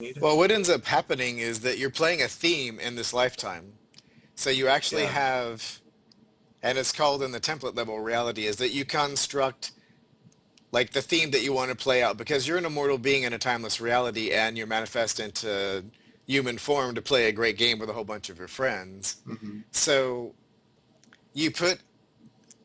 need. Well, what ends up happening is that you're playing a theme in this lifetime. So you actually Yeah. have, and it's called in the template level reality, is that you construct like the theme that you want to play out because you're an immortal being in a timeless reality and you're manifest into human form to play a great game with a whole bunch of your friends. Hmm. So you put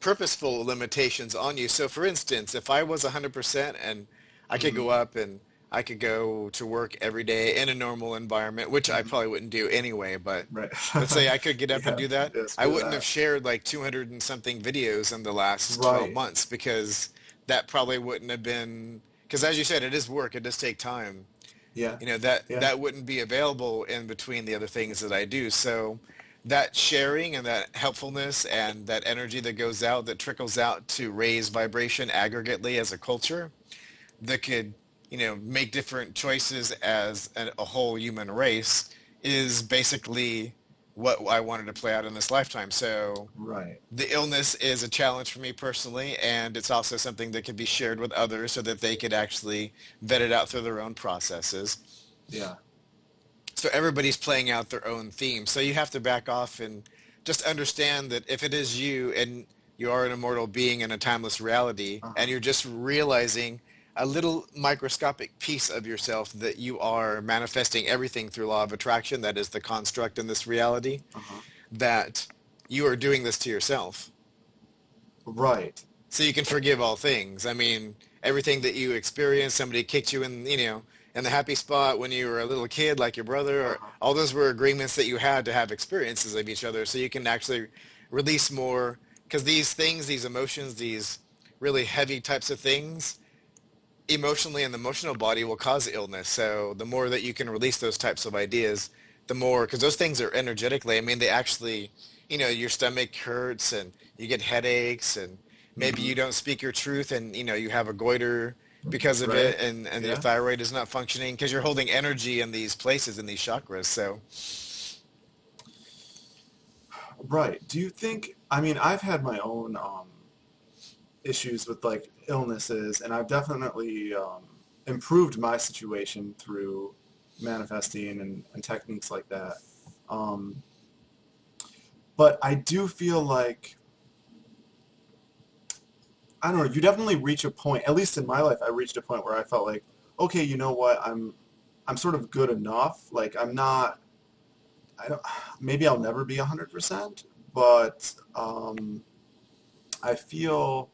purposeful limitations on you. So for instance, if I was 100% and I could Hmm. go up and I could go to work every day in a normal environment, which I Hmm. probably wouldn't do anyway, but Right. let's say I could get up and Yeah. do that. Yeah. I Screw wouldn't have that. shared like 200 and something videos in the last 12 Right. months because that probably wouldn't have been, because as you said, it is work, it does take time. Yeah. Yeah. That wouldn't be available in between the other things that I do. So that sharing and that helpfulness and that energy that goes out that trickles out to raise vibration aggregately as a culture that could make different choices as a whole human race is basically what I wanted to play out in this lifetime. So Right. the illness is a challenge for me personally, and it's also something that could be shared with others so that they could actually vet it out through their own processes. Yeah. So everybody's playing out their own theme. So you have to back off and just understand that if it is you and you are an immortal being in a timeless reality Uh and huh. you're just realizing a little microscopic piece of yourself that you are manifesting everything through law of attraction, that is the construct in this reality, Uh huh. that you are doing this to yourself. Right. So you can forgive all things. I mean, everything that you experienced, somebody kicked you in, in the happy spot when you were a little kid, like your brother, Uh or huh. all those were agreements that you had to have experiences of each other. So you can actually release more, because these things, these emotions, these really heavy types of things, emotionally and the emotional body will cause illness. So the more that you can release those types of ideas, the more, because those things are energetically, I mean, they actually, your stomach hurts and you get headaches and maybe Hmm. you don't speak your truth and, you have a goiter because of Right. it and your Yeah. thyroid is not functioning because you're holding energy in these places, in these chakras. So, Right. Do you think? I mean, I've had my own issues with like illnesses, and I've definitely improved my situation through manifesting and techniques like that. Um, but I do feel like I don't know. You definitely reach a point. At least in my life, I reached a point where I felt like, okay, you know what? I'm sort of good enough. Like I'm not. I don't. Maybe I'll never be 100%, but I feel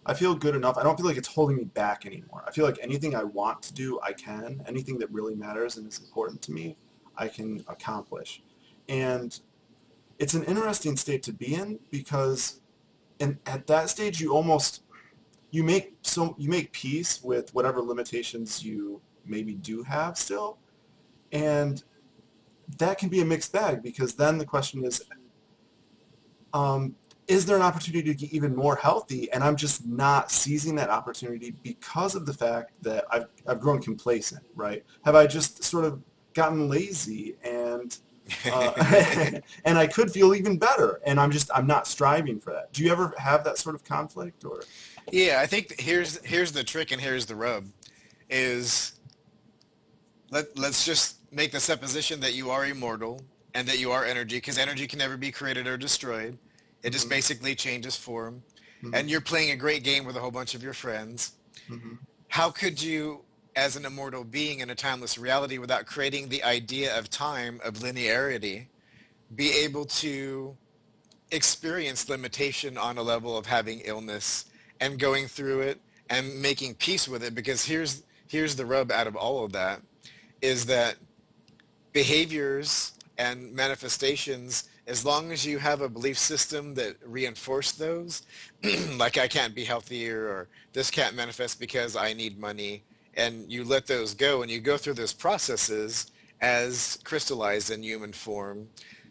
I feel good enough. I don't feel like it's holding me back anymore. I feel like anything I want to do, I can. Anything that really matters and is important to me, I can accomplish. And it's an interesting state to be in because at that stage you make peace with whatever limitations you maybe do have still. And that can be a mixed bag because then the question um, is there an opportunity to get even more healthy? And I'm just not seizing that opportunity because of the fact that I've grown complacent, right? Have I just sort of gotten lazy and uh, and I could feel even better, and I'm not striving for that. Do you ever have that sort of conflict, or? yeah, I think here's the trick and here's the rub is let's just make the supposition that you are immortal and that you are energy, because energy can never be created or destroyed. It just Hmm. basically changes form. Hmm. And you're playing a great game with a whole bunch of your friends. Hmm. How could you, as an immortal being in a timeless reality, without creating the idea of time, of linearity, be able to experience limitation on a level of having illness and going through it and making peace with it? Because here's the rub out of all of that is that behaviors and manifestations, as long as you have a belief system that reinforce those, like I can't be healthier or this can't manifest because I need money, and you let those go and you go through those processes as crystallized in human form,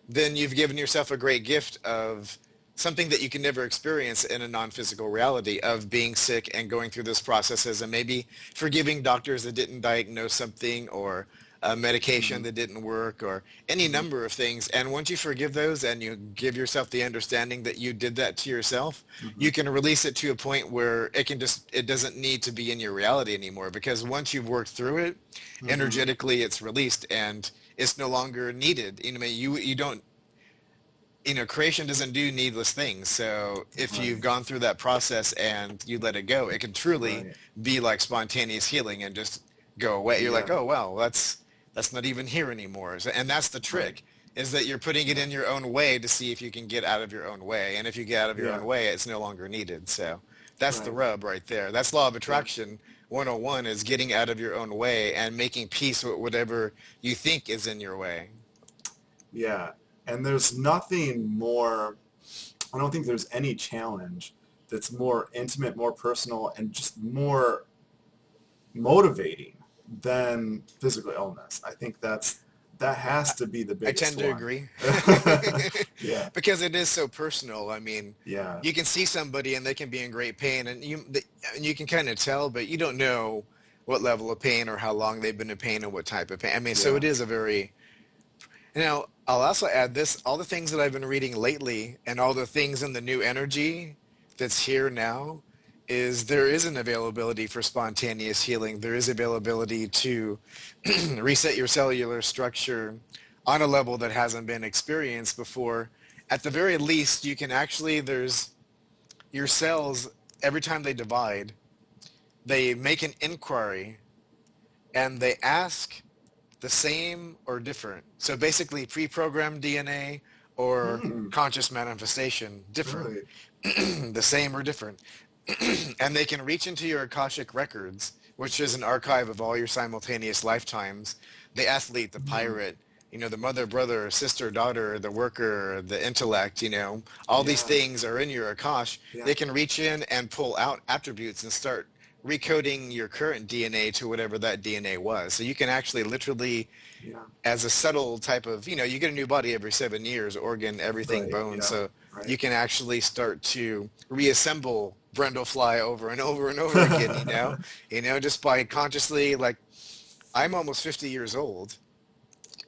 then you've given yourself a great gift of something that you can never experience in a non-physical reality of being sick and going through those processes and maybe forgiving doctors that didn't diagnose something or a medication Mhm. that didn't work, or any Mhm. number of things. And once you forgive those and you give yourself the understanding that you did that to yourself, Mhm. you can release it to a point where it doesn't need to be in your reality anymore, because once you've worked through it, Mhm. energetically it's released and it's no longer needed. You know, you don't, creation doesn't do needless things. So if you've Right. gone through that process and you let it go, it can truly Right. be like spontaneous healing and just go away. You're like, Yeah. oh, well, that's not even here anymore. And that's the Right. trick, is that you're putting it Yeah. in your own way to see if you can get out of your own way. And if you get out of your Yeah. own way, it's no longer needed. So that's the Right. rub right there. That's law of Yeah. attraction 101, is getting out of your own way and making peace with whatever you think is in your way. Yeah. And there's nothing more, I don't think there's any challenge that's more intimate, more personal, and just more motivating than physical illness. I think that has to be the I biggest tend to one. agree. Yeah. Because it is so personal. I mean, Yeah. you can see somebody and they can be in great pain, and you can kind of tell, but you don't know what level of pain or how long they've been in pain and what type of pain. I mean, so Yeah. it is a very, I'll also add this, all the things that I've been reading lately and all the things in the new energy that's here now, is there is an availability for spontaneous healing. There is availability to reset your cellular structure on a level that hasn't been experienced before. At the very least, you can actually, there's your cells, every time they divide, they make an inquiry and they ask the same or different. So basically, pre-programmed DNA or Hmm. conscious manifestation, different. Really? The same or different. And they can reach into your Akashic records, which is an archive of all your simultaneous lifetimes. The athlete, the Hmm. pirate, the mother, brother, sister, daughter, the worker, the intellect, all these Yeah. things are in your Akash. Yeah. They can reach in and pull out attributes and start recoding your current DNA to whatever that DNA was. So you can actually literally, Yeah. as a subtle type of, you get a new body every 7 years, organ, everything, Right. bone. Yeah. So Right. you can actually start to reassemble Brundlefly over and over and over again, just by consciously, like, I'm almost 50 years old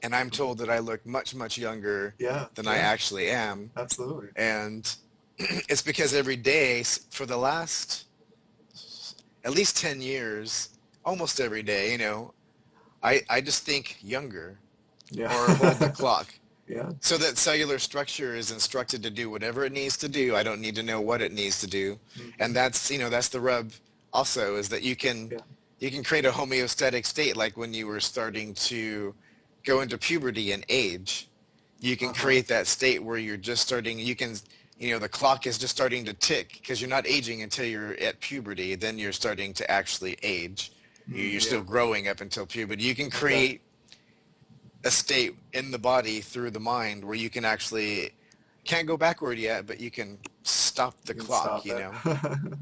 and I'm told that I look much, much younger Yeah. than I Yeah. actually am. Absolutely. And it's because every day for the last at least 10 years, almost every day, I just think younger Yeah. or hold the clock. Yeah. So that cellular structure is instructed to do whatever it needs to do. I don't need to know what it needs to do. Hmm. And that's the rub also, is that Yeah. you can create a homeostatic state, like when you were starting to go into puberty and age. You can Uh-huh. create that state where you're just starting, the clock is just starting to tick, because you're not aging until you're at puberty. Then you're starting to actually age. Mm, You're still yeah. growing up until puberty. You can Okay. create a state in the body through the mind where you can actually, can't go backward yet, but you can stop the You can clock, stop it.